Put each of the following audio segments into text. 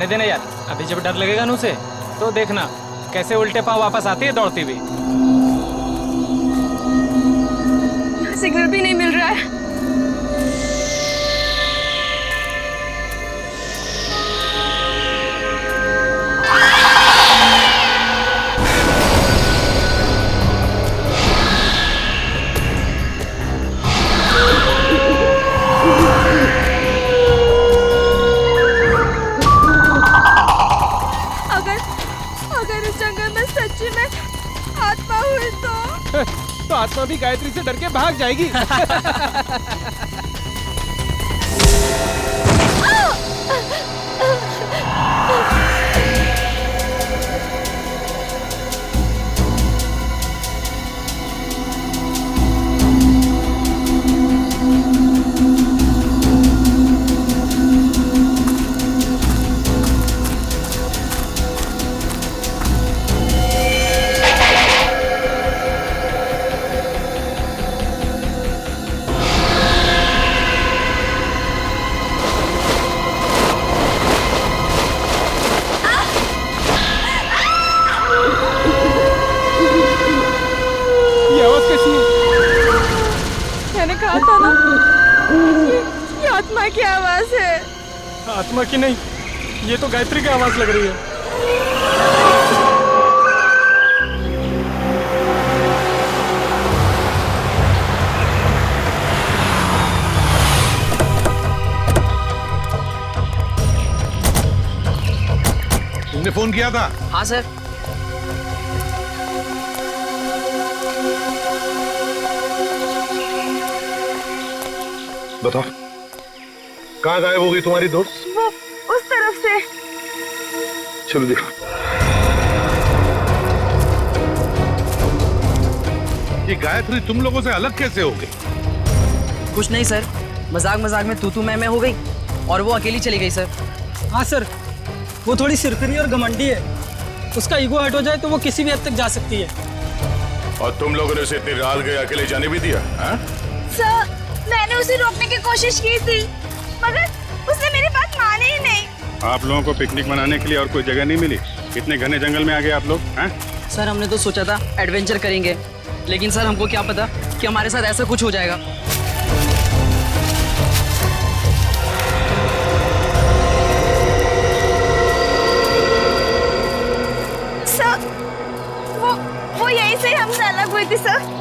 आने देना यार, अभी जब डर लगेगा ना उसे तो देखना कैसे उल्टे पांव वापस आती है दौड़ती हुई। सिग्नल भी नहीं मिल रहा है। अगर इस जंगल में सच्ची में आत्मा हुई तो आत्मा भी गायत्री से डर के भाग जाएगी। मैंने कहा था ना, ये आत्मा की आवाज है। आत्मा की नहीं, ये तो गायत्री की आवाज लग रही है। तुमने फोन किया था? हाँ सर। बताओ, कहाँ गायब हो गई तुम्हारी दोस्त? वो उस तरफ से। चलो देखो। ये गायत्री तुम लोगों से अलग कैसे हो गई? कुछ नहीं सर, मजाक मजाक में तू मैं हो गई और वो अकेली चली गई सर। हाँ सर, वो थोड़ी सिरफिरी और घमंडी है। उसका ईगो हट हो जाए तो वो किसी भी हद तक जा सकती है। और तुम लोगों ने उसे इतनी रात गए अकेले जाने भी दिया? हाँ? सर, मैंने उसे रोकने की कोशिश की थी, मगर उसने मेरी बात मानी ही नहीं। आप लोगों को पिकनिक मनाने के लिए और कोई जगह नहीं मिली? इतने घने जंगल में आ गए आप लोग। हैं? सर हमने तो सोचा था एडवेंचर करेंगे, लेकिन सर हमको क्या पता कि हमारे साथ ऐसा कुछ हो जाएगा। सर, वो यहीं से हमसे अलग हुई थी सर।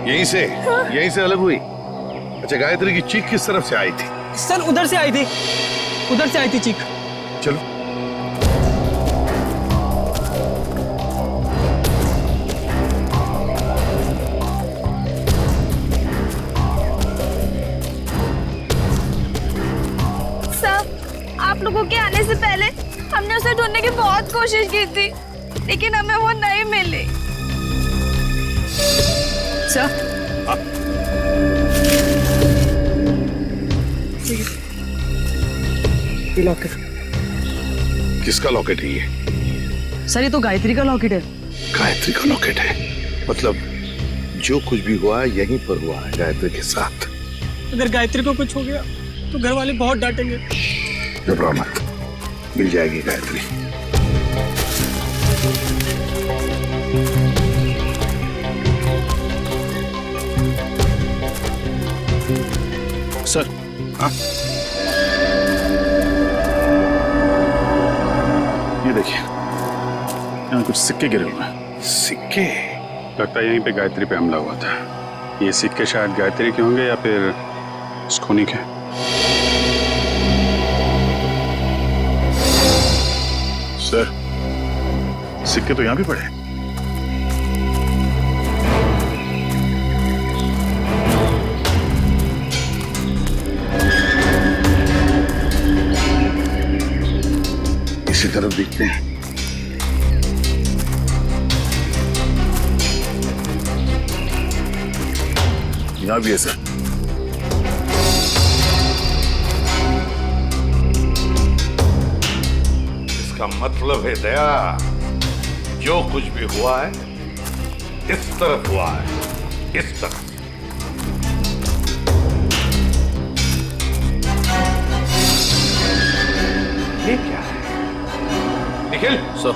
यहीं से? यहीं से अलग हुई? अच्छा, गायत्री की चीख किस तरफ से आई थी? सर उधर से आई थी, उधर से आई थी चीख। चलो। सर, आप लोगों के आने से पहले हमने उसे ढूंढने की बहुत कोशिश की थी, लेकिन हमें वो नहीं मिली। Sir locket. किसका लॉकेट है ये? सर ये तो गायत्री का लॉकेट है। गायत्री का लॉकेट है? मतलब जो कुछ भी हुआ है यहीं पर हुआ है गायत्री के साथ। अगर गायत्री को कुछ हो गया तो घर वाले बहुत डांटेंगे। घबराओ मत, मिल जाएगी गायत्री। सर। हाँ? ये देखिए, यहाँ कुछ सिक्के गिरे हुए हैं। सिक्के? लगता है यहीं पे गायत्री पे हमला हुआ था। ये सिक्के शायद गायत्री के होंगे या फिर स्कोनी के। सर, सिक्के तो यहाँ भी पड़े। इसी तरफ देखते हैं। यहाँ भी है सर। इसका मतलब है दया, जो कुछ भी हुआ है इस तरफ हुआ है, इस तरफ। निखिल सर।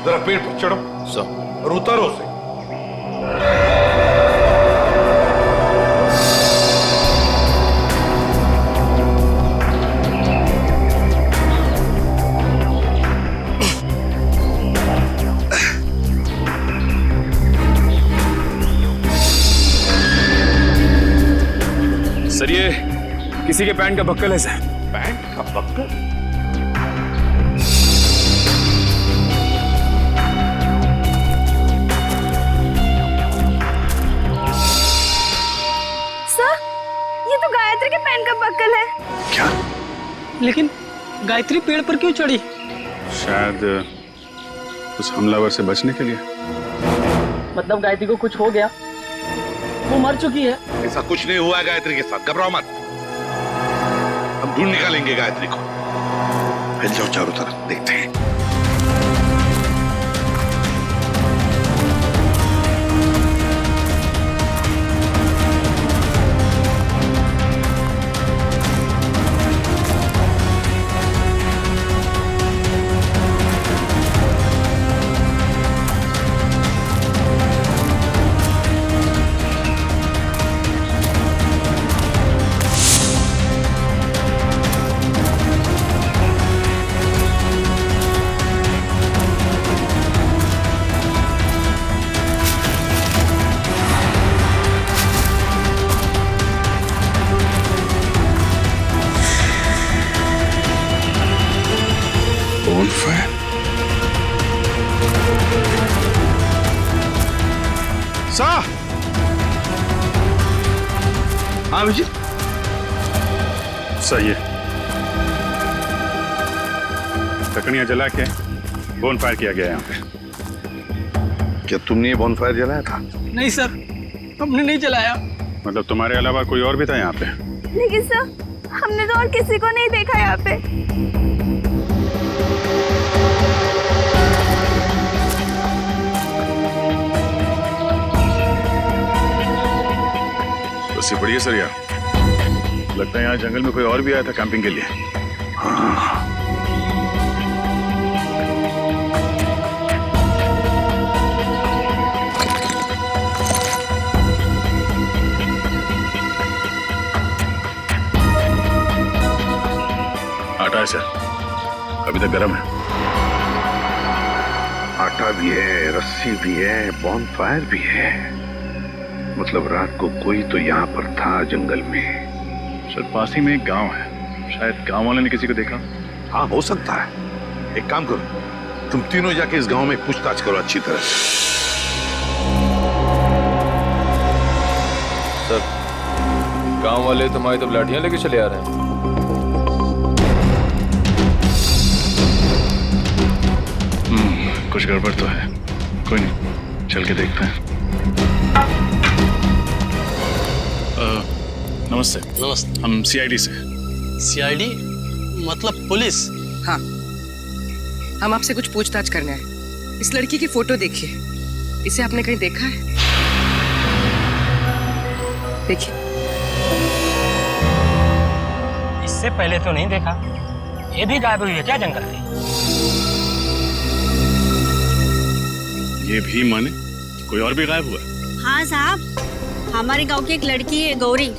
जरा पेड़ पर चढ़ो सर। और उतारो उसे। सर ये किसी के पैंट का बक्कल है सर। पैंट का बक्कल? सर, ये तो गायत्री के पैंट का बक्कल है। क्या? लेकिन गायत्री पेड़ पर क्यों चढ़ी? शायद उस हमलावर से बचने के लिए। मतलब गायत्री को कुछ हो गया, वो मर चुकी है। ऐसा कुछ नहीं हुआ है गायत्री के साथ, घबराओ मत। हम ढूंढ निकालेंगे गायत्री को। फैल जाओ चारों तरफ, देखते हैं। हाँ विजय, सही है। लकड़ियां जला के बोनफायर किया गया यहाँ पे। क्या तुमने ये बॉनफायर जलाया था? नहीं सर, हमने नहीं जलाया। मतलब तुम्हारे अलावा कोई और भी था यहाँ पे? लेकिन सर, हमने तो और किसी को नहीं देखा यहाँ पे। बस ये बढ़िया सर यार, लगता है यहाँ जंगल में कोई और भी आया था कैंपिंग के लिए। हाँ। आटा है सर, अभी तक गर्म है। आटा भी है, रस्सी भी है, बॉनफायर भी है। मतलब रात को कोई तो यहाँ पर था जंगल में। सर पास ही में एक गांव है, शायद गांव वाले ने किसी को देखा। हाँ हो सकता है। एक काम करो, तुम तीनों जाके इस गांव में पूछताछ करो अच्छी तरह से। सर गांव वाले तुम्हारी तो लाठियां लेके चले आ रहे हैं। कुछ गड़बड़ तो है, कोई नहीं, चल के देखते हैं। नमस्ते। नमस्ते। हम सीआईडी से। सीआईडी मतलब पुलिस? हाँ, हम आपसे कुछ पूछताछ करना है। इस लड़की की फोटो देखिए, इसे आपने कहीं देखा है? देखिए। इससे पहले तो नहीं देखा। ये भी गायब हुई है क्या जंगल में? ये भी माने कोई और भी गायब हुआ? हाँ साहब, हमारे गांव की एक लड़की है गौरी,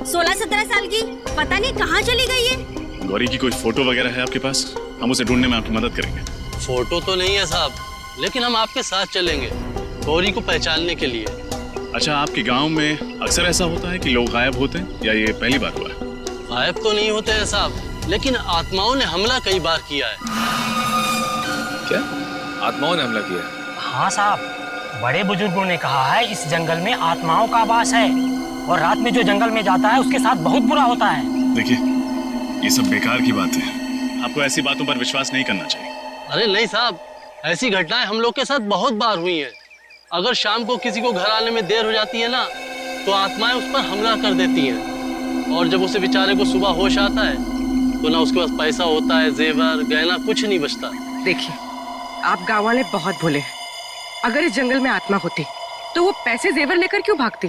16-17 साल की, पता नहीं कहाँ चली गई है। गौरी की कोई फोटो वगैरह है आपके पास? हम उसे ढूंढने में आपकी मदद करेंगे। फोटो तो नहीं है साहब, लेकिन हम आपके साथ चलेंगे गौरी को पहचानने के लिए। अच्छा, आपके गांव में अक्सर ऐसा होता है कि लोग गायब होते हैं या ये पहली बार हुआ है? गायब तो नहीं होते हैं साहब, लेकिन आत्माओं ने हमला कई बार किया है। क्या आत्माओं ने हमला किया है? हाँ साहब, बड़े बुजुर्गों ने कहा है इस जंगल में आत्माओं का वास है और रात में जो जंगल में जाता है उसके साथ बहुत बुरा होता है। देखिए, ये सब बेकार की बात है, आपको ऐसी बातों पर विश्वास नहीं करना चाहिए। अरे नहीं साहब, ऐसी घटनाएं हम लोग के साथ बहुत बार हुई हैं। अगर शाम को किसी को घर आने में देर हो जाती है ना, तो आत्माएं उस पर हमला कर देती हैं। और जब उसे बेचारे को सुबह होश आता है तो ना उसके पास पैसा होता है, जेवर गहना कुछ नहीं बचता। देखिए, आप गाँव वाले बहुत भोले हैं। अगर इस जंगल में आत्मा होती तो वो पैसे जेवर लेकर क्यों भागती?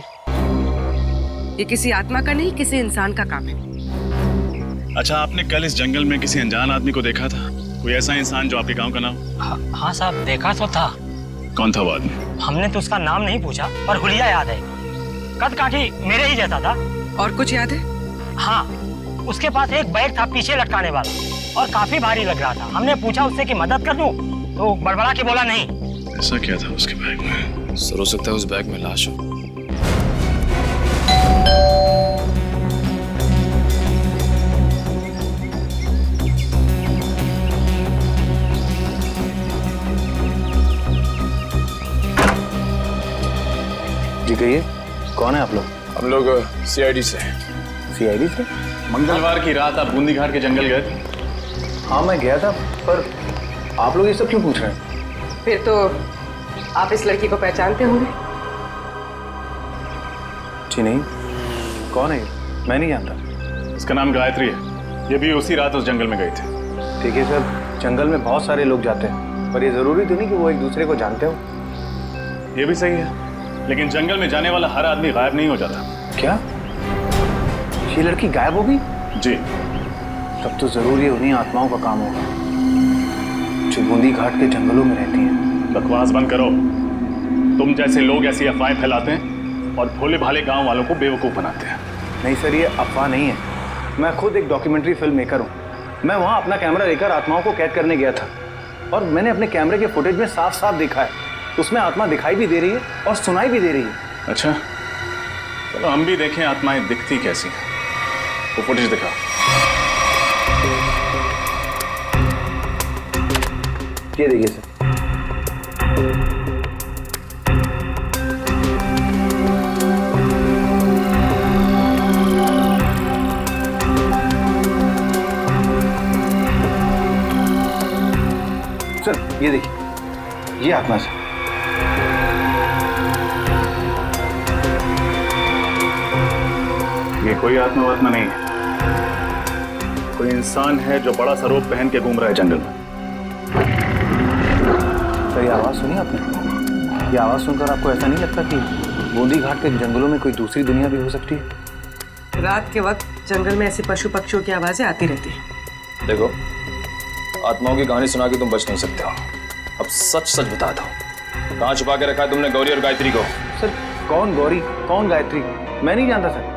ये किसी आत्मा का नहीं, किसी इंसान का काम है। अच्छा, आपने कल इस जंगल में किसी अनजान आदमी को देखा था? कोई ऐसा इंसान जो आपके गांव का नाम? हाँ साहब, देखा तो था। कौन था वो आदमी? हमने तो उसका नाम नहीं पूछा, पर हुलिया याद है। कद काठी मेरे ही जैसा था। और कुछ याद है? हाँ, उसके पास एक बैग था पीछे लटकाने वाला, और काफी भारी लग रहा था। हमने पूछा उससे कि मदद कर दूं, तो बड़बड़ा के बोला नहीं। ऐसा क्या था उसके बैग में? सर, हो सकता है उस बैग में लाश हो। जी कहिए, कौन है आप लोग? हम लोग सीआईडी से हैं। सीआईडी से? मंगलवार की रात आप बूंदी घाट के जंगल गए थे? हाँ मैं गया था, पर आप लोग ये सब क्यों पूछ रहे हैं? फिर तो आप इस लड़की को पहचानते होंगे। जी नहीं, कौन है ये? मैं नहीं जानता। इसका नाम गायत्री है। ये भी उसी रात उस जंगल में गई थी। ठीक है सर, जंगल में बहुत सारे लोग जाते हैं, पर ये जरूरी तो नहीं कि वो एक दूसरे को जानते हो। ये भी सही है, लेकिन जंगल में जाने वाला हर आदमी गायब नहीं हो जाता। क्या ये लड़की गायब हो गई? जी। तब तो जरूर ये उन्हीं आत्माओं का काम होगा जो बूंदी घाट के जंगलों में रहती हैं। बकवास बंद करो। तुम जैसे लोग ऐसी अफवाहें फैलाते हैं और भोले भाले गांव वालों को बेवकूफ बनाते हैं। नहीं सर, ये अफवाह नहीं है। मैं खुद एक डॉक्यूमेंट्री फिल्म मेकर हूँ। मैं वहाँ अपना कैमरा लेकर आत्माओं को कैद करने गया था, और मैंने अपने कैमरे के फुटेज में साफ साफ देखा है, उसमें आत्मा दिखाई भी दे रही है और सुनाई भी दे रही है। अच्छा, चलो हम भी देखें आत्माएं दिखती कैसी हैं। वो फुटेज दिखा। ये देखिए सर। सर ये देखिए, ये आत्मा है। ये कोई आत्मा नहीं है, कोई इंसान है जो बड़ा सा रोब पहन के घूम रहा है जंगल में। सर ये आवाज सुनी आपने? ये आवाज सुनकर आपको ऐसा नहीं लगता कि बूंदी घाट के जंगलों में कोई दूसरी दुनिया भी हो सकती है? रात के वक्त जंगल में ऐसे पशु पक्षियों की आवाजें आती रहती हैं। देखो, आत्माओं की कहानी सुना के तुम बच नहीं सकते हो। अब सच सच बता दो, कहाँ छुपा के रखा है तुमने गौरी और गायत्री को? सर कौन गौरी, कौन गायत्री, मैं नहीं जानता सर।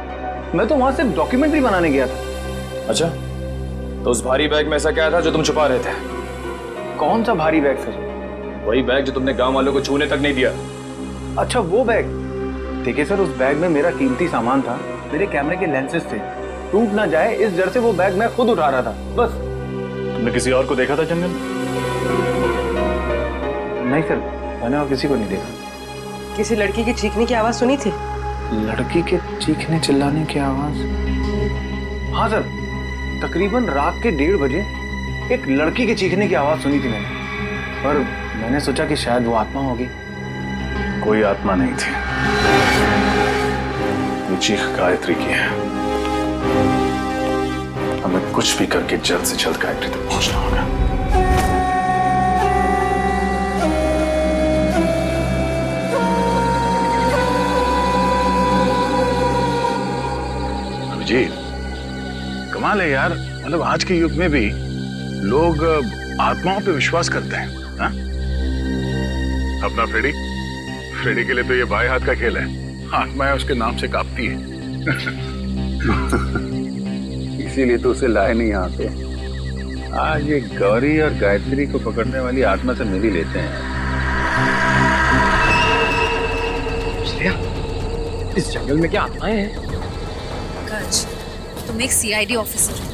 मैं तो वहां सिर्फ डॉक्यूमेंट्री बनाने गया था। अच्छा, तो उस भारी बैग में ऐसा क्या था जो तुम छुपा रहे थे? कौन सा भारी बैग सर? वही बैग जो तुमने गांव वालों को छूने तक नहीं दिया। अच्छा वो बैग। देखिए सर, उस बैग में मेरा कीमती सामान था, मेरे कैमरे के लेंसेज थे। टूट ना जाए इस डर से वो बैग मैं खुद उठा रहा था, बस। तुमने किसी और को देखा था जंगल? नहीं सर, मैंने और किसी को नहीं देखा। किसी लड़की की चीखने की आवाज सुनी थी? लड़की के चीखने चिल्लाने की आवाज? हाँ सर, तकरीबन रात के 1:30 बजे एक लड़की के चीखने की आवाज सुनी थी मैंने, पर मैंने सोचा कि शायद वो आत्मा होगी। कोई आत्मा नहीं थी, ये चीख गायत्री की है। हमें कुछ भी करके जल्द से जल्द गायत्री तक पहुंचना होगा। जी कमाल है यार, मतलब आज के युग में भी लोग आत्माओं पे विश्वास करते हैं। हा? अपना फ्रेडी के लिए तो ये बाएं हाथ का खेल है, आत्माएं उसके नाम से कांपती है। इसीलिए तो उसे लाए नहीं यहाँ पे। आज ये गौरी और गायत्री को पकड़ने वाली आत्मा से मिल ही लेते हैं। श्रेया, इस जंगल में क्या आत्माएं हैं? तुम एक सीआईडी ऑफिसर हो,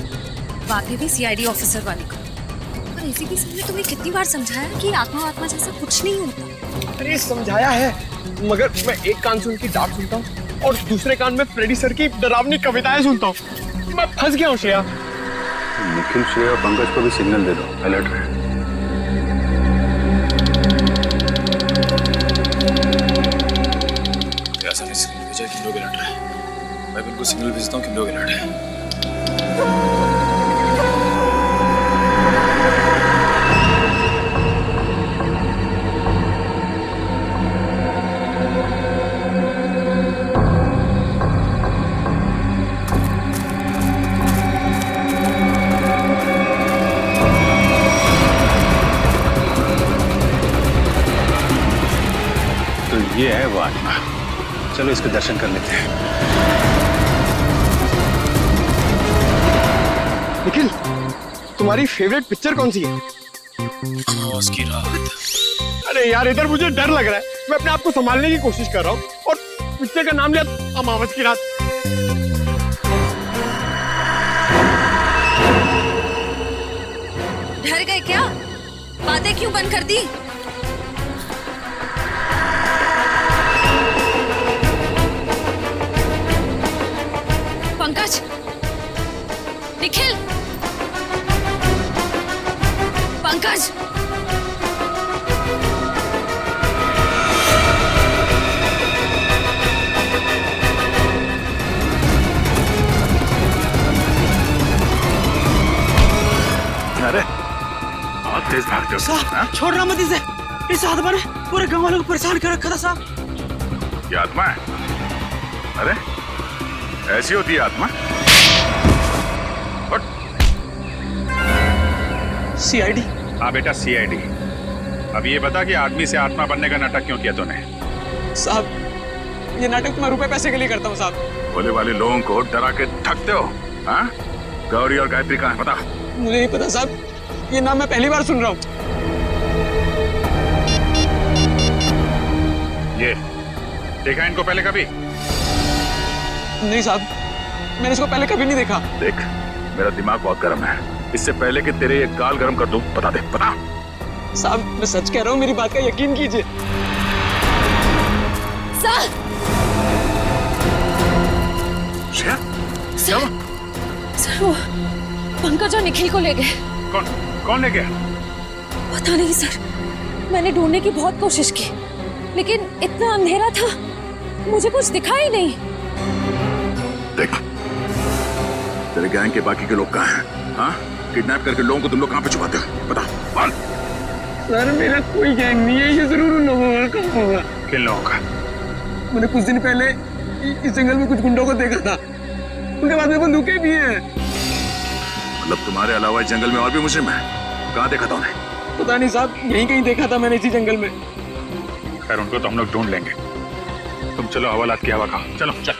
बातें भी सीआईडी ऑफिसर वाली करो। और एसीपी साहब ने तुम्हें कितनी बार समझाया कि आत्मा जैसा कुछ नहीं होता। अरे समझाया है, मगर मैं एक कान से उनकी डांट सुनता हूँ और दूसरे कान में फ्रेडी सर की डरावनी कविताएं सुनता हूँ। मैं फंस गया हूँ श्रेया। निखिल, श्रेया और पंकज को भी सिग्नल दे दो, अलर्ट रहे। कि लोग अलर्ट है। मैं बिल्कुल सिग्नल भेजता हूँ कि लोग अलर्ट है। ये है वो आत्मा। चलो इसके दर्शन कर लेते हैं। निखिल, तुम्हारी फेवरेट पिक्चर कौन सी है? अमावस की रात। अरे यार, इधर मुझे डर लग रहा है। मैं अपने आप को संभालने की कोशिश कर रहा हूँ और पिक्चर का नाम लिया अमावस की रात। डर गए क्या? बातें क्यों बंद कर दी? पंकज, निखिल, पंकज, अरे बहुत तेज भागते हो साहब। छोड़ना मत इसे। इस आत्मा ने पूरे गांव वालों को परेशान कर रखा था साहब। ये आत्मा है? अरे ऐसी होती है आत्मा? सीआईडी। हाँ बेटा, सीआईडी। अब ये बता कि आदमी से आत्मा बनने का नाटक क्यों किया तूने? साहब, ये नाटक मैं रुपए पैसे के लिए करता हूँ साहब। भोले वाले लोगों को डरा के थकते हो। हाँ? गौरी और गायत्री कहाँ है बता? मुझे नहीं पता साहब, ये नाम मैं पहली बार सुन रहा हूँ। ये देखा इनको पहले कभी? नहीं साहब, मैंने इसको पहले कभी नहीं देखा। देख, मेरा दिमाग बहुत गर्म है। इससे पहले कि तेरे ये गाल गर्म कर दूं, बता दे, बता। साहब, मैं सच कह रहा हूँ, मेरी बात का यकीन कीजिए। सर, सर वो पंकज और निखिल को ले गए। कौन ले गया? पता नहीं सर, मैंने ढूंढने की बहुत कोशिश की, लेकिन इतना अंधेरा था, मुझे कुछ दिखा ही नहीं। देख, तेरे गैंग के बाकी के लोग कहाँ हैं? हाँ? किडनैप करके लोगों को तुम लोग कहाँ पे छुपाते हो? बता, बोल। सर, मेरा कोई गैंग नहीं है, ये जरूर उन लोगों का होगा। किन लोगों का? मैंने कुछ दिन पहले इस जंगल में कुछ गुंडों को देखा था, उनके बाद में बंदूकें भी हैं। मतलब तुम्हारे अलावा इस जंगल में और भी मुजरिम है? कहाँ देखा था उन्हें? पता नहीं साहब, यहीं कहीं देखा था मैंने इसी जंगल में। खैर, उनको तो हम लोग ढूंढ लेंगे। तुम चलो, हवालात की हवा खाओ। चलो चल।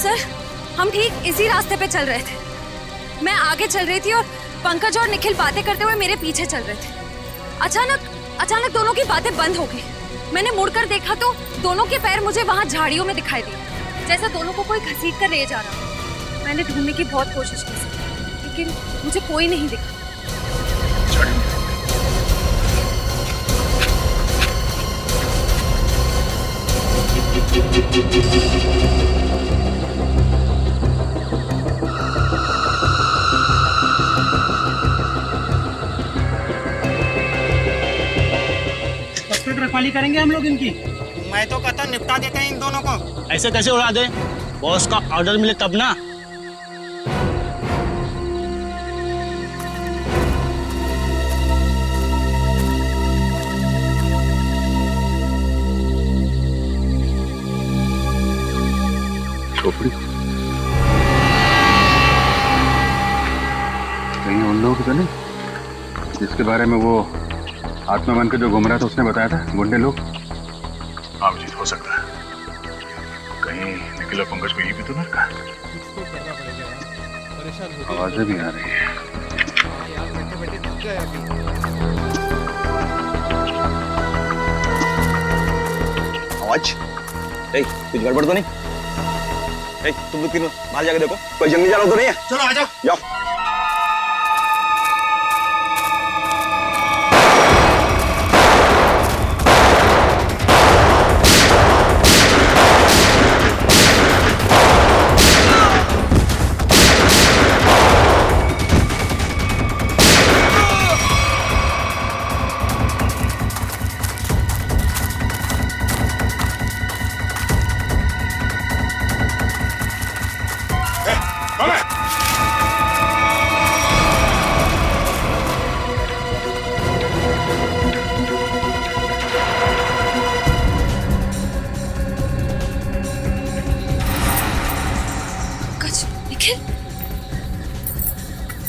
सर, हम ठीक इसी रास्ते पे चल रहे थे। मैं आगे चल रही थी और पंकज और निखिल बातें करते हुए मेरे पीछे चल रहे थे। अचानक दोनों की बातें बंद हो गई। मैंने मुड़कर देखा तो दोनों के पैर मुझे वहां झाड़ियों में दिखाई दिए, जैसे दोनों को कोई घसीट कर ले जा रहा। मैंने ढूंढने की बहुत कोशिश की, लेकिन मुझे कोई नहीं दिखा। रखवाली करेंगे हम लोग इनकी। मैं तो कहता निपटा देते हैं इन दोनों को। ऐसे कैसे उड़ा दे? बॉस का ऑर्डर मिले तब ना। खोपड़ी कहीं उन लोगों की तो नहीं, जिसके बारे में वो आत्मा बनकर जो घूम रहा था उसने बताया था? गुंडे लोग? हाँ जीत, हो सकता है। कहीं निखिल और पंकज को यही भी तो ना रखा। आवाजें भी आ रही है। आवाज? कुछ गड़बड़ तो नहीं? तुम लोग तीनों बाहर जाके देखो, कोई जंगली जानवर तो नहीं है? चलो आ जाओ। जाओ।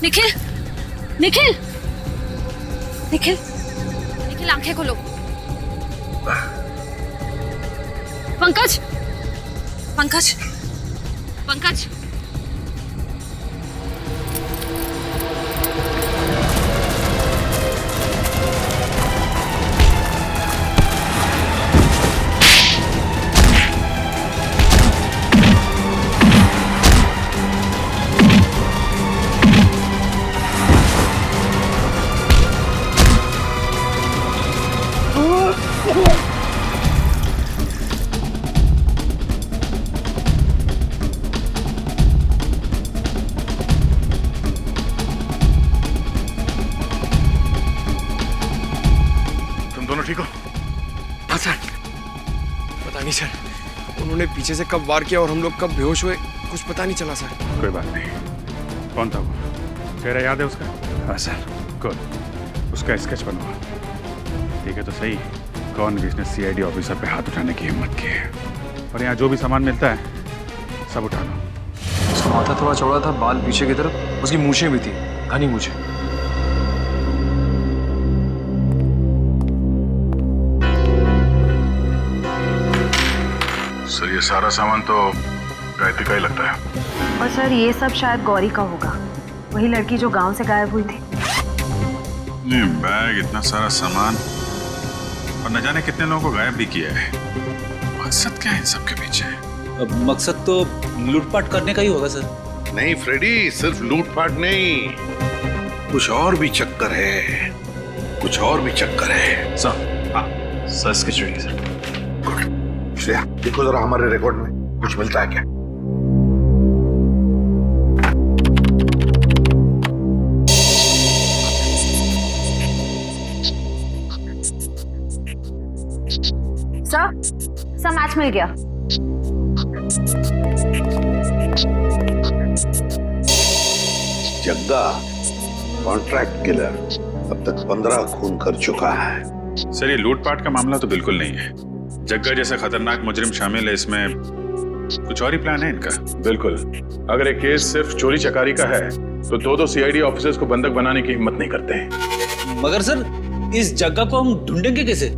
निखिल, निखिल, निखिल, निखिल आंखें खोलो। पंकज, पंकज, पंकज। ठीक हो? हाँ सर। पता नहीं सर, उन्होंने पीछे से कब वार किया और हम लोग कब बेहोश हुए, कुछ पता नहीं चला सर। कोई बात नहीं। कौन था वो? चेहरा याद है उसका? हाँ सर। गुड। उसका स्केच बनवा। ठीक है तो सही, कौन किसने सीआईडी ऑफिसर पे हाथ उठाने की हिम्मत की है। और यहाँ जो भी सामान मिलता है सब उठा लो। उसका माथा थोड़ा चौड़ा था, बाल पीछे की तरफ, उसकी मूछें भी थी, घनी मूछें। सर ये सारा सामान तो गायत्री का ही लगता है। और सर ये सब शायद गौरी का होगा, वही लड़की जो गांव से गायब हुई थी। नहीं, बैग, इतना सारा सामान और न जाने कितने लोगों को गायब भी किया है। मकसद क्या है इन सब के पीछे? अब मकसद तो लूटपाट करने का ही होगा सर। नहीं फ्रेडी, सिर्फ लूटपाट नहीं, कुछ और भी चक्कर है, कुछ और भी चक्कर है। सर, हाँ sir, sketch ready sir. Shreya देखो जरा हमारे रिकॉर्ड में कुछ मिलता है क्या? सर मैच मिल गया। जग्गा कॉन्ट्रैक्ट किलर अब तक 15 खून कर चुका है। सर ये लूटपाट का मामला तो बिल्कुल नहीं है। जग्गा जैसा खतरनाक मुजरिम शामिल है इसमें, कुछ और ही प्लान है इनका। बिल्कुल। अगर एक केस सिर्फ चोरी चकारी का है तो दो सीआईडी ऑफिसर्स को बंधक बनाने की हिम्मत नहीं करते। मगर सर इस जग्गा को हम ढूंढेंगे कैसे?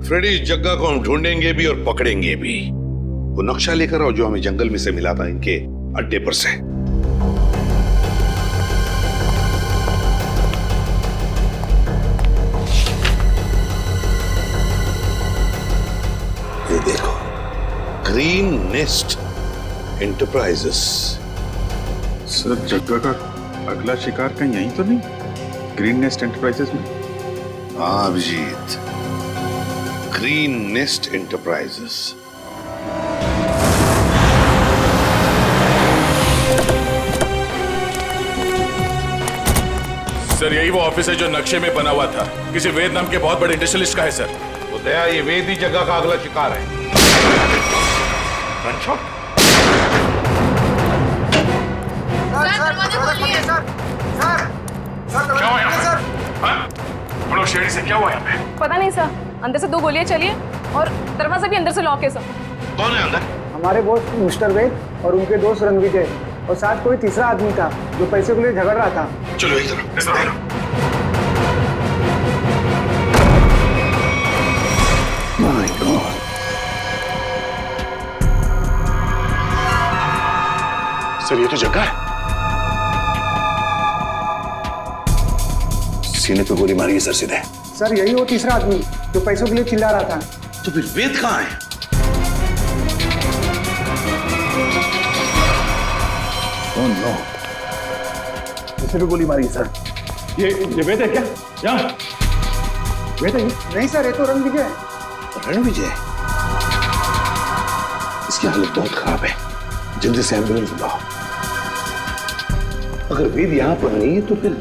फ्रेडी, इस जग्गा को हम ढूंढेंगे भी और पकड़ेंगे भी। वो नक्शा लेकर आओ जो हमें जंगल में से मिला था इनके अड्डे पर से। ये देखो, ग्रीन नेस्ट एंटरप्राइजेस। सर जग्गा का अगला शिकार कहीं यहीं तो नहीं? ग्रीन नेस्ट एंटरप्राइजेस में? हाँ Abhijit, green nest enterprises. Sir यही वो ऑफिस है जो नक्शे में बना हुआ था, किसी वेद नाम के बहुत बड़े इंडस्ट्रियलिस्ट का है सर। तो दया, ये वेद ही जगह का अगला शिकार है। क्या हुआ यहाँ पे? हाँ? हम लोग शेरी से क्या हुआ यहाँ पे? पता नहीं सर, अंदर से 2 गोलियां चली है और दरवाजा भी अंदर से लॉक है सर। कौन है अंदर? हमारे बॉस मिस्टर वेद और उनके दोस्त रणविजय और साथ कोई तीसरा आदमी था जो पैसे के लिए झगड़ रहा था। चलो एक तरफ। My God. सर ये तो जग्गा है। सीने पे गोली मारी है सर सीधे। सर यही वो तीसरा आदमी जो पैसों के लिए चिल्ला रहा था। तो फिर वेद कहाँ है? Oh no. इसे भी गोली मारी सर। ये वेद है क्या? यहाँ वेद है? नहीं सर, ये तो रणविजय है। रणविजय? इसकी हालत बहुत खराब है, जल्दी से एम्बुलेंस बुलाओ। अगर वेद यहाँ पर नहीं है तो फिर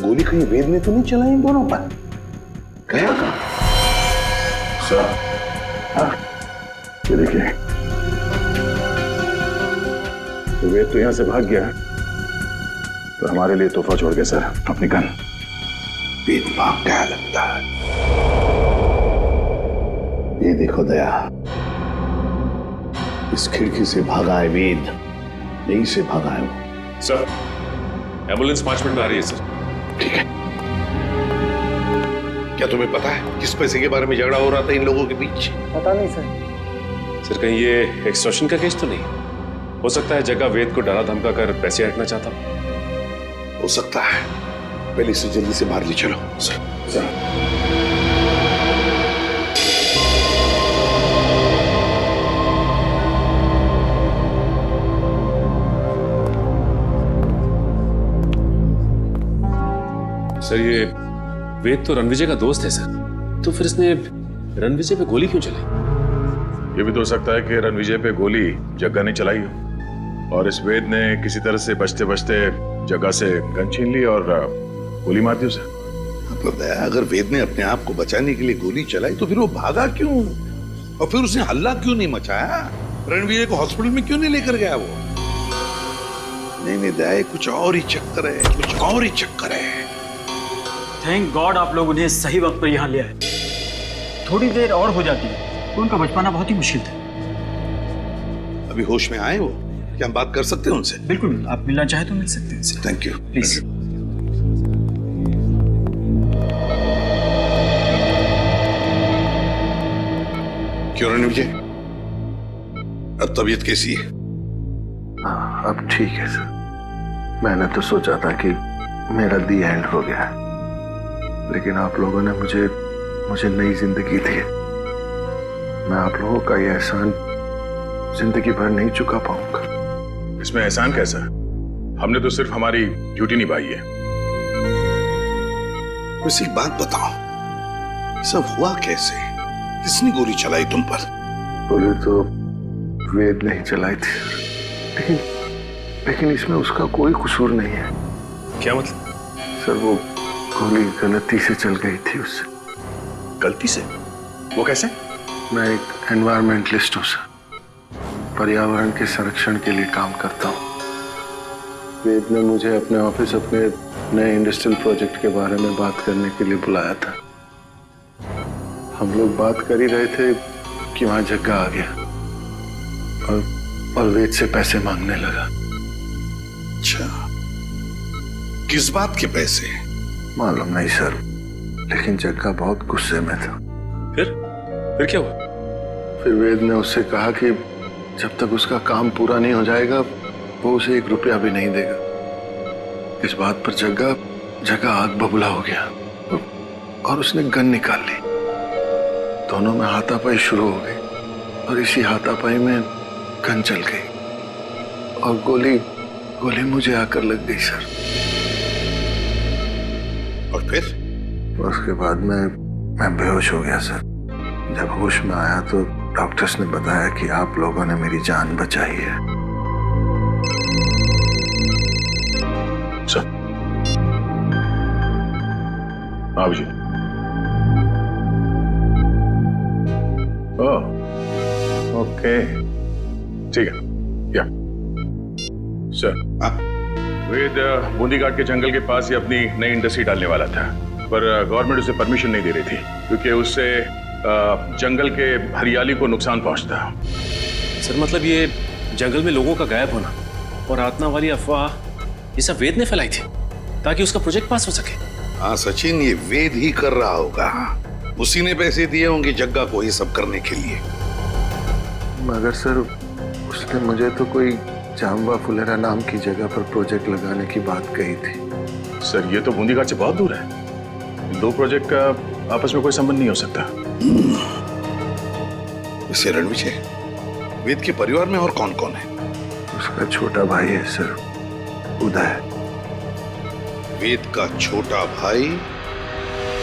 गोली कहीं वेद ने तो नहीं चलाई इन दोनों पर? गया कहाँ? सर, हाँ, ये देखिए, तो वेद तो यहां से भाग गया, तो हमारे लिए तोहफा छोड़ गया सर, अपनी गन। वेद भाग गया लगता है। ये देखो दया, इस खिड़की से भागा है वेद, यहीं से भागा है वो। सर एम्बुलेंस 5 मिनट में आ रही है सर। ठीक है। क्या तुम्हें पता है किस पैसे के बारे में झगड़ा हो रहा था इन लोगों के बीच? पता नहीं सर। सर कहीं ये एक्सटॉर्शन का केस तो नहीं? हो सकता है जग्गा वेद को डरा धमका कर पैसे हटना चाहता हो सकता है। पहले इसे जल्दी से बाहर ले चलो। सर सर ये वेद तो रणविजय का दोस्त है सर, तो फिर इसने रणविजय पे गोली क्यों चलाई? ये भी तो हो सकता है कि रणविजय पे गोली जग्गा ने चलाई हो और इस वेद ने किसी तरह से बचते बचते जग्गा से गन छीन ली और गोली मार दी उसे। अगर वेद ने अपने आप को बचाने के लिए गोली चलाई तो फिर वो भागा क्यों और फिर उसने हल्ला क्यों नहीं मचाया? रणविजय को हॉस्पिटल में क्यों नहीं लेकर गया वो? नहीं दया, कुछ और ही चक्कर है, कुछ और ही चक्कर है। थैंक गॉड आप लोग उन्हें सही वक्त पर यहाँ ले आए। थोड़ी देर और हो जाती तो उनका बच पाना बहुत ही मुश्किल था। अभी होश में आए वो? क्या हम बात कर सकते हैं उनसे? बिल्कुल, आप मिलना चाहे तो मिल सकते हैं। Thank you. प्लीज। क्यों रणविजय, अब तबीयत कैसी है? हाँ, अब ठीक है सर। मैंने तो सोचा था कि मेरा दी एंड हो गया है, लेकिन आप लोगों ने मुझे नई जिंदगी दी है। मैं आप लोगों का ये एहसान जिंदगी भर नहीं चुका पाऊंगा। इसमें एहसान कैसा? हमने तो सिर्फ हमारी ड्यूटी निभाई है। वैसे एक बात बताओ, सब हुआ कैसे? किसने गोली चलाई तुम पर? गोली तो वेद नहीं चलाई थी, लेकिन इसमें उसका कोई कसूर नहीं है। क्या मतलब? सर वो गोली गलती से चल गई थी उससे। गलती से? वो कैसे? मैं एक एनवायरमेंटलिस्ट हूँ सर, पर्यावरण के संरक्षण के लिए काम करता हूँ। वेद ने मुझे अपने ऑफिस अपने नए इंडस्ट्रियल प्रोजेक्ट के बारे में बात करने के लिए बुलाया था। हम लोग बात कर ही रहे थे कि वहां जग्गा आ गया और वेद से पैसे मांगने लगा। अच्छा, किस बात के पैसे? मालूम नहीं सर, लेकिन जग्गा बहुत गुस्से में था। फिर क्या हुआ? फिर वेद ने उससे कहा कि जब तक उसका काम पूरा नहीं हो जाएगा वो उसे 1 रुपया भी नहीं देगा। इस बात पर जग्गा आग बबूला हो गया और उसने गन निकाल ली। दोनों में हाथापाई शुरू हो गई और इसी हाथापाई में गन चल गई और गोली मुझे आकर लग गई सर। और फिर? उसके बाद मैं बेहोश हो गया सर। जब होश में आया तो डॉक्टर्स ने बताया कि आप लोगों ने मेरी जान बचाई है। सर आप जी। ओके ठीक है। या सर, वेद बूंदीघाट के जंगल के पास ही अपनी नई इंडस्ट्री डालने वाला था, पर गवर्नमेंट उसे परमिशन नहीं दे रही थी क्योंकि उससे जंगल के हरियाली को नुकसान पहुंचता। सर मतलब ये जंगल में लोगों का गायब होना और आत्मा वाली अफवाह ये सब वेद ने फैलाई थी ताकि उसका प्रोजेक्ट पास हो सके। हाँ सचिन, ये वेद ही कर रहा होगा। उसी ने पैसे दिए होंगे जग्गा को ये सब करने के लिए। मगर सर उसने मुझे तो कोई जाम्बा फुलेरा नाम की जगह पर प्रोजेक्ट लगाने की बात कही थी। सर ये तो बूंदीघाट से बहुत दूर है। 2 प्रोजेक्ट का आपस में कोई संबंध नहीं हो सकता। इसे रणविजय, वेद के परिवार में और कौन कौन है? उसका छोटा भाई है सर, उदय। वेद का छोटा भाई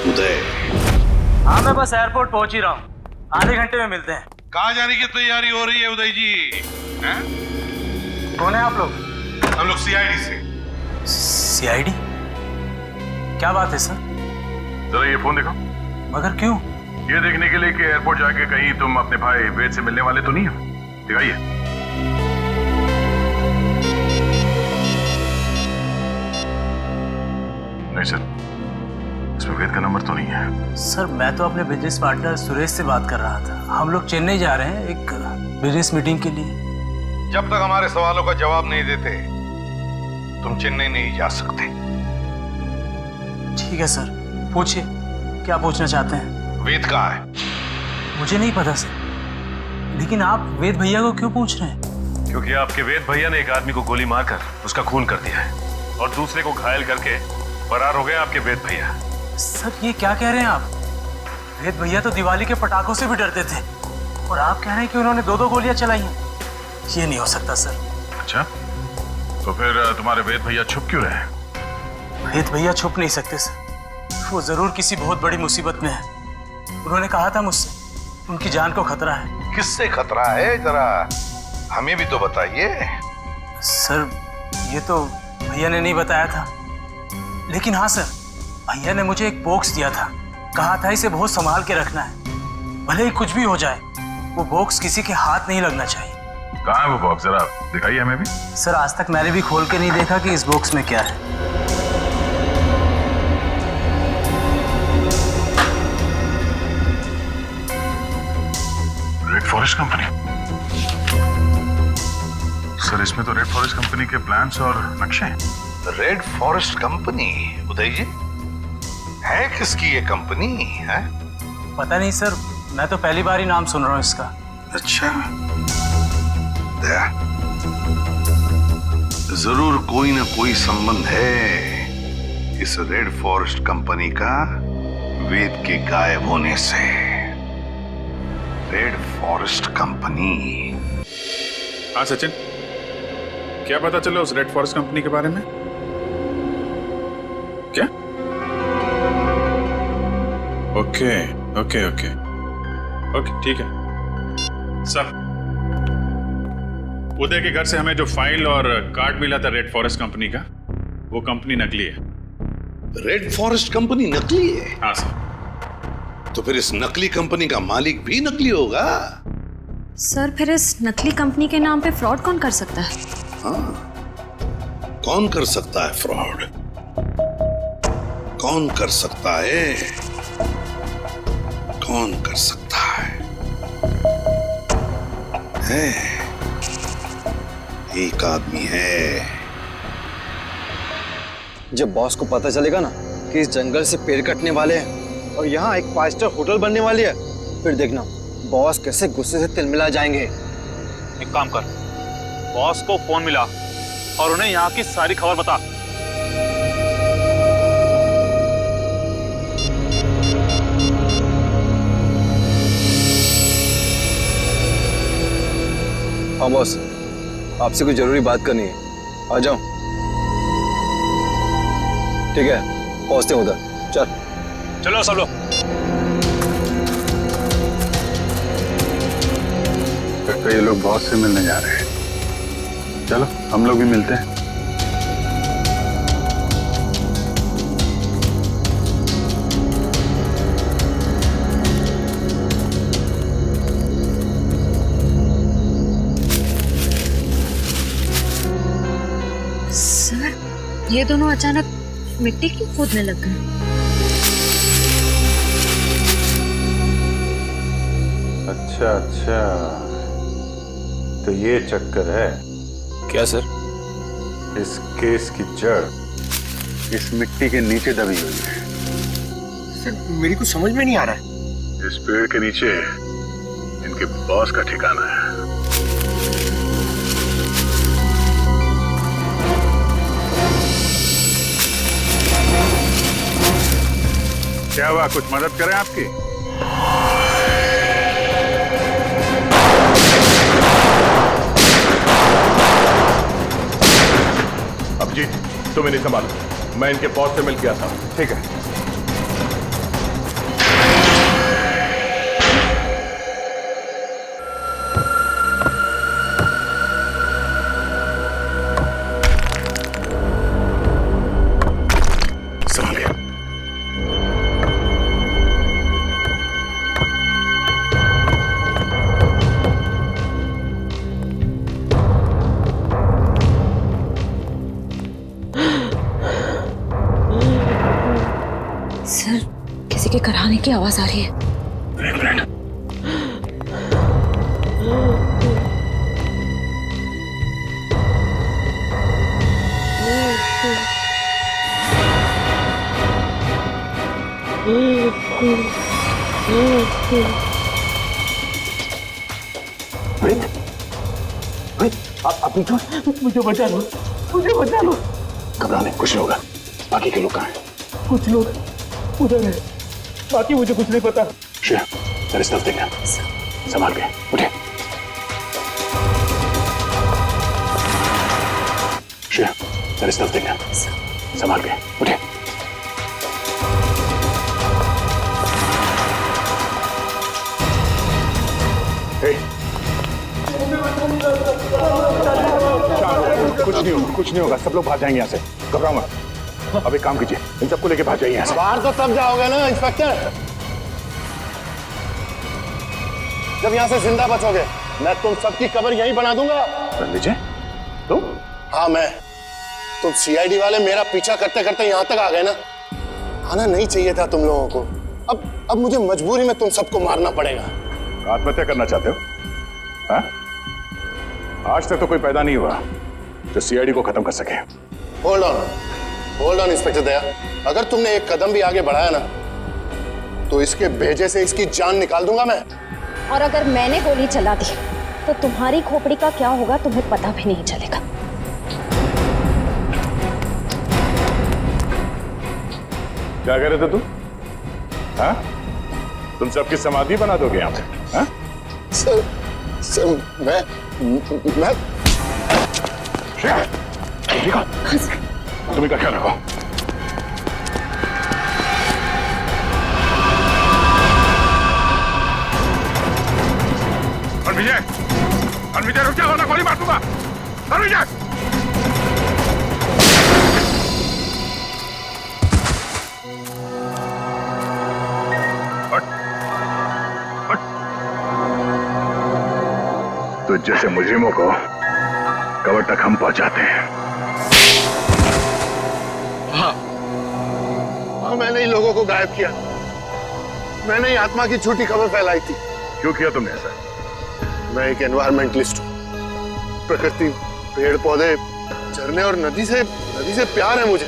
उदय। हाँ मैं बस एयरपोर्ट पहुंच ही रहा हूँ, आधे घंटे में मिलते हैं। कहाँ जाने की तैयारी हो रही है उदय जी? हैं? कौन है आप लोग? हम लोग सीआईडी से। सीआईडी? क्या बात है सर? जरा ये फोन देखो। मगर क्यों? ये देखने के लिए कि एयरपोर्ट जाके कहीं तुम अपने भाई वेद से मिलने वाले तो नहीं हो। दिखाइए। नहीं सर, इसमें वेद का नंबर तो नहीं है। सर मैं तो अपने बिजनेस पार्टनर सुरेश से बात कर रहा था। हम लोग चेन्नई जा रहे हैं एक बिजनेस मीटिंग के लिए। जब तक हमारे सवालों का जवाब नहीं देते तुम चेन्नई नहीं जा सकते। ठीक है सर, पूछिए क्या पूछना चाहते हैं? वेद कहाँ है? मुझे नहीं पता सर, लेकिन आप वेद भैया को क्यों पूछ रहे हैं? क्योंकि आपके वेद भैया ने एक आदमी को गोली मारकर उसका खून कर दिया है और दूसरे को घायल करके फरार हो गए आपके वेद भैया। सर ये क्या कह रहे हैं आप? वेद भैया तो दिवाली के पटाखों से भी डरते थे और आप कह रहे हैं कि उन्होंने 2-2 गोलियां चलाई हैं। ये नहीं हो सकता सर। अच्छा, तो फिर तुम्हारे वेद भैया छुप क्यों रहे? वेद भैया छुप नहीं सकते सर, वो जरूर किसी बहुत बड़ी मुसीबत में है। उन्होंने कहा था मुझसे उनकी जान को खतरा है। किससे खतरा है, जरा हमें भी तो बताइए। सर ये तो भैया ने नहीं बताया था, लेकिन हाँ सर, भैया ने मुझे एक बॉक्स दिया था, कहा था इसे बहुत संभाल के रखना है, भले ही कुछ भी हो जाए वो बॉक्स किसी के हाथ नहीं लगना चाहिए। कहाँ है वो बॉक्स, जरा दिखाइए हमें भी। सर आज तक मैंने भी खोल के नहीं देखा कि इस बॉक्स में क्या है। Red forest company. सर इसमें तो रेड फॉरेस्ट कंपनी के प्लान्स और नक्शे हैं। रेड फॉरेस्ट कंपनी, उदय जी है किसकी ये कंपनी है? पता नहीं सर, मैं तो पहली बार ही नाम सुन रहा हूँ इसका। अच्छा, दया जरूर कोई ना कोई संबंध है इस रेड फॉरेस्ट कंपनी का वेद के गायब होने से। Red forest company. हाँ सचिन, क्या पता चला उस रेड फॉरेस्ट कंपनी के बारे में? क्या? ओके ओके ओके ओके, ठीक है सर। उदय के घर से हमें जो फाइल और कार्ड मिला था रेड फॉरेस्ट कंपनी का, वो कंपनी नकली है। रेड फॉरेस्ट कंपनी नकली है? हाँ सर। तो फिर इस नकली कंपनी का मालिक भी नकली होगा? सर फिर इस नकली कंपनी के नाम पे फ्रॉड कौन कर सकता है? हाँ, कौन कर सकता है फ्रॉड? कौन कर सकता है? कौन कर सकता है? एक आदमी है। जब बॉस को पता चलेगा ना कि इस जंगल से पेड़ कटने वाले हैं और यहाँ एक 5 स्टार होटल बनने वाली है, फिर देखना बॉस कैसे गुस्से से तिलमिला जाएंगे। एक काम कर, बॉस को फोन मिला और उन्हें यहाँ की सारी खबर बता। हाँ बॉस, आपसे कुछ जरूरी बात करनी है, आ जाओ। ठीक है, पहुंचते हैं उधर। चलो सब लोग। तो ये लोग बॉस से मिलने जा रहे हैं। चलो हम लोग भी मिलते हैं। सर ये दोनों अचानक मिट्टी क्यों खोदने लग गए? अच्छा अच्छा, तो ये चक्कर है क्या सर? इस केस की जड़ इस मिट्टी के नीचे दबी हुई है। सर मेरी कुछ समझ में नहीं आ रहा है। इस पेड़ के नीचे इनके बॉस का ठिकाना है। क्या हुआ, कुछ मदद करें आपकी? अब जी तुम इन्हें संभालो, मैं इनके बॉस से मिल के आता हूं। ठीक है। सर किसी के कराने की आवाज आ रही है। एक मिनट। Oh वेद, वेद, आप अभी तो मुझे बचा लो, मुझे बचा लो। घबराने कुछ नहीं होगा। बाकी के लोग कहाँ हैं? कुछ लोग उधर है, बाकी मुझे कुछ नहीं पता। श्रेया, तेरे स्टफ देखना, संभाल के उठे। श्रेया, तेरे स्टफ देखना, संभाल के उठे। कुछ नहीं होगा, सब लोग भाग जाएंगे यहाँ से। घबराओ मत। अब एक काम कीजिए, इन सबको लेके भाग जाइए यहाँ से। बाहर तो तब जाओगे ना इंस्पेक्टर, जब यहाँ से जिंदा बचोगे। मैं तुम सबकी कब्र यहीं बना दूंगा। रणविजय, तुम? हाँ मैं। तुम सीआईडी वाले मेरा पीछा करते करते यहाँ तक आ गए ना। आना नहीं चाहिए था तुम लोगों को। अब मुझे मजबूरी में तुम सबको मारना पड़ेगा। आत्महत्या करना चाहते हो? हाँ? आज तक तो कोई पैदा नहीं हुआ जो सीआईडी को खत्म कर सके। होल्ड ऑन इंस्पेक्टर दया, अगर तुमने एक कदम भी आगे बढ़ाया ना तो इसके भेजे से इसकी जान निकाल दूंगा मैं। और अगर मैंने गोली चला दी तो तुम्हारी खोपड़ी का क्या होगा तुम्हें पता भी नहीं चलेगा। क्या कह रहे थे तुम? हाँ? तुम सबकी समाधि बना दोगे यहाँ पे? हाँ? सर मैं ठीक है, तुम इनका ख्याल रखो। रणविजय रुक जाओ, वरना गोली मार दूंगा। रणविजय! तो जैसे मुजरिमों को कब्र तक हम पहुंचाते हैं। हाँ, मैंने ही लोगों को गायब किया। मैंने ही आत्मा की झूठी खबर फैलाई थी। क्यों किया तुमने ऐसा? मैं एक एनवायरमेंटलिस्ट हूँ। प्रकृति, पेड़ पौधे, झरने और नदी से प्यार है मुझे।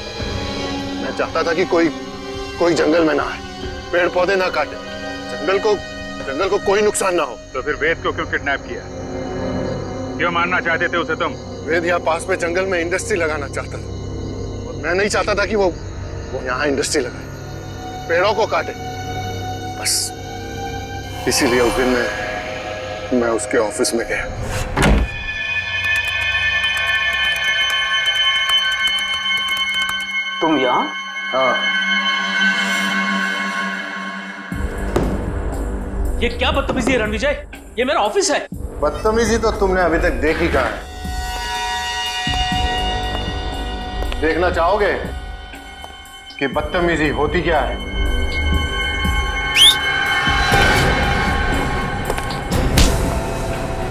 मैं चाहता था कि कोई जंगल में ना आए, पेड़ पौधे ना काटे, जंगल को कोई नुकसान ना हो। तो फिर वेद को क्यों किडनैप किया? क्यों मारना चाहते थे उसे तुम? वेद यहाँ पास में जंगल में इंडस्ट्री लगाना चाहता था और मैं नहीं चाहता था कि वो यहाँ इंडस्ट्री लगाए, पेड़ों को काटे। बस इसीलिए उस दिन मैं उसके ऑफिस में गया। तुम यहाँ? हाँ। ये क्या बदतमीजी है रणविजय? ये मेरा ऑफिस है। बदतमीजी तो तुमने अभी तक देखी कहाँ है? देखना चाहोगे कि बदतमीजी होती क्या है?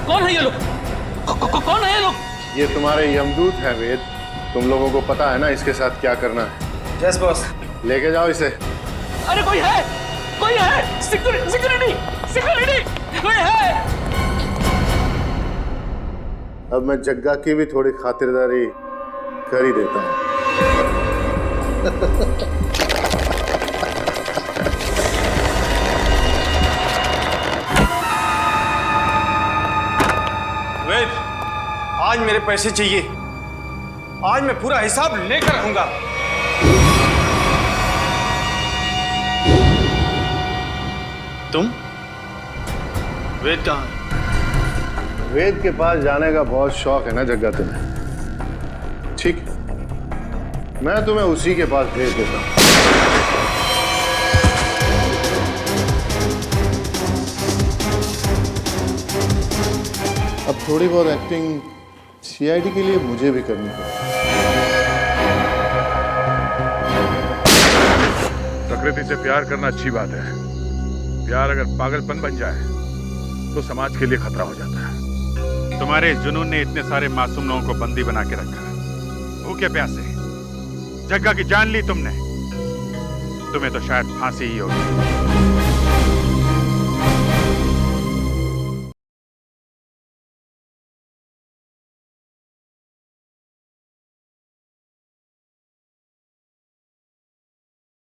कौन है ये लोग? कौन है ये लोग? ये तुम्हारे यमदूत हैं वेद। तुम लोगों को पता है ना इसके साथ क्या करना है। Yes boss. लेके जाओ इसे। अरे कोई है सिक्योरिटी कोई है। अब मैं जग्गा की भी थोड़ी खातिरदारी कर ही देता हूँ। वेद, आज मेरे पैसे चाहिए। आज मैं पूरा हिसाब लेकर रहूंगा। तुम? वेद कहाँ है? वेद के पास जाने का बहुत शौक है ना जग्गा तुम्हें? ठीक है, मैं तुम्हें उसी के पास भेज देता हूँ। अब थोड़ी बहुत एक्टिंग सीआईडी के लिए मुझे भी करनी पड़ेगी। प्रकृति से प्यार करना अच्छी बात है। प्यार अगर पागलपन बन जाए तो समाज के लिए खतरा हो जाता है। तुम्हारे जुनून ने इतने सारे मासूम लोगों को बंदी बना के रखा है, भूखे प्यासे। जग्गा की जान ली तुमने, तुम्हें तो शायद फांसी ही होगी।